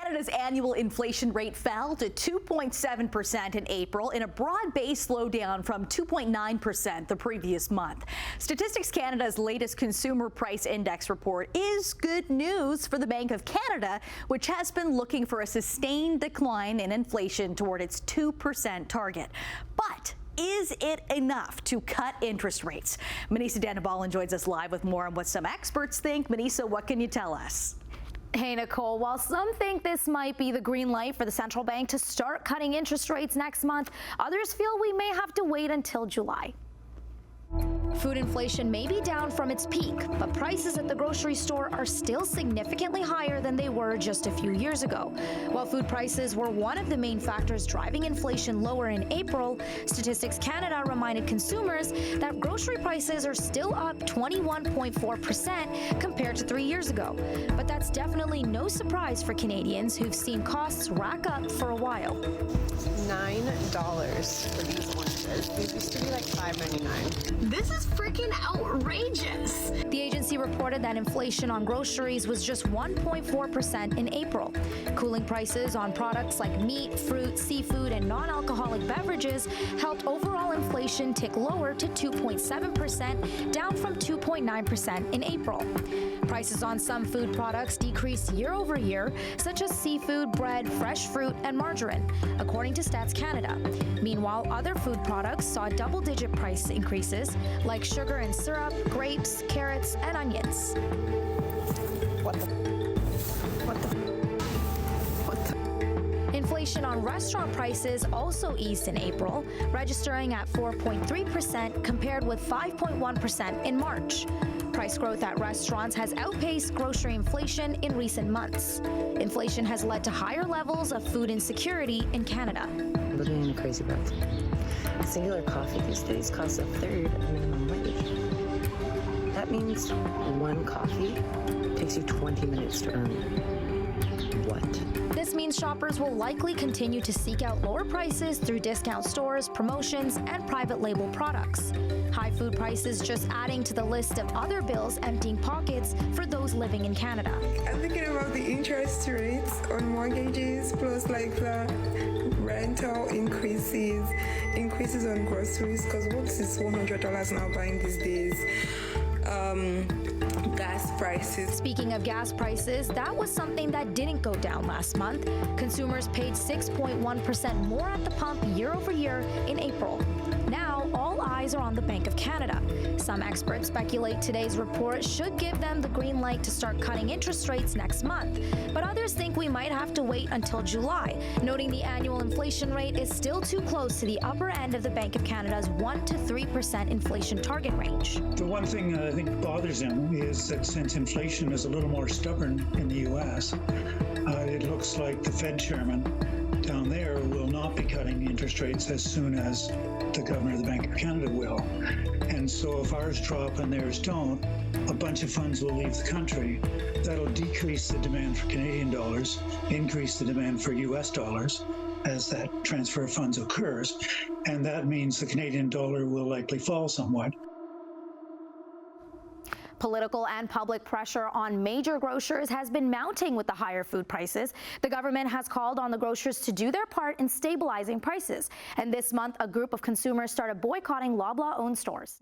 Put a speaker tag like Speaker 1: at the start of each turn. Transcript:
Speaker 1: Canada's annual inflation rate fell to 2.7% in April in a broad-based slowdown from 2.9% the previous month. Statistics Canada's latest consumer price index report is good news for the Bank of Canada, which has been looking for a sustained decline in inflation toward its 2% target. But is it enough to cut interest rates? Manisa Danabalan joins us live with more on what some experts think. Manisa, what can you tell us?
Speaker 2: Hey, Nicole, while some think this might be the green light for the central bank to start cutting interest rates next month, others feel we may have to wait until July. Food inflation may be down from its peak, but prices at the grocery store are still significantly higher than they were just a few years ago. While food prices were one of the main factors driving inflation lower in April, Statistics Canada reminded consumers that grocery prices are still up 21.4% compared to 3 years ago. But that's definitely no surprise for Canadians who've seen costs rack up for a while.
Speaker 3: $9 for these oranges. These used to be like $5.99.
Speaker 4: This is freaking outrageous.
Speaker 2: The agency reported that inflation on groceries was just 1.4% in April. Cooling prices on products like meat, fruit, seafood, and non-alcoholic beverages helped overall inflation tick lower to 2.7%, down from 2.9% in April. Prices on some food products decreased year over year, such as seafood, bread, fresh fruit, and margarine, according to Stats Canada. Meanwhile, other food products saw double-digit price increases, like sugar and syrup, grapes, carrots, and onions. Inflation on restaurant prices also eased in April, registering at 4.3% compared with 5.1% in March. Price growth at restaurants has outpaced grocery inflation in recent months. Inflation has led to higher levels of food insecurity in Canada.
Speaker 3: Living in a crazy world. A singular coffee these days costs a third of minimum wage. That means one coffee takes you 20 minutes to earn. What?
Speaker 2: This means shoppers will likely continue to seek out lower prices through discount stores, promotions, and private label products. High food prices just adding to the list of other bills emptying pockets for those living in Canada.
Speaker 5: I'm thinking about the interest rates on mortgages, plus like the rental increases on groceries, because what is $100 now buying these days? Gas prices.
Speaker 2: Speaking of gas prices, that was something that didn't go down last month. Consumers paid 6.1% more at the pump year over year in April. Now, all eyes are on the Bank of Canada. Some experts speculate today's report should give them the green light to start cutting interest rates next month. But others think we might have to wait until July, noting the annual inflation rate is still too close to the upper end of the Bank of Canada's 1 to 3% inflation target range.
Speaker 6: The one thing that I think bothers him is that since inflation is a little more stubborn in the U.S., it looks like the Fed chairman down there will not be cutting interest rates as soon as the governor of the Bank of Canada will. And so if ours drop and theirs don't, a bunch of funds will leave the country. That'll decrease the demand for Canadian dollars, increase the demand for U.S. dollars as that transfer of funds occurs. And that means the Canadian dollar will likely fall somewhat.
Speaker 2: Political and public pressure on major grocers has been mounting with the higher food prices. The government has called on the grocers to do their part in stabilizing prices. And this month, a group of consumers started boycotting Loblaw-owned stores.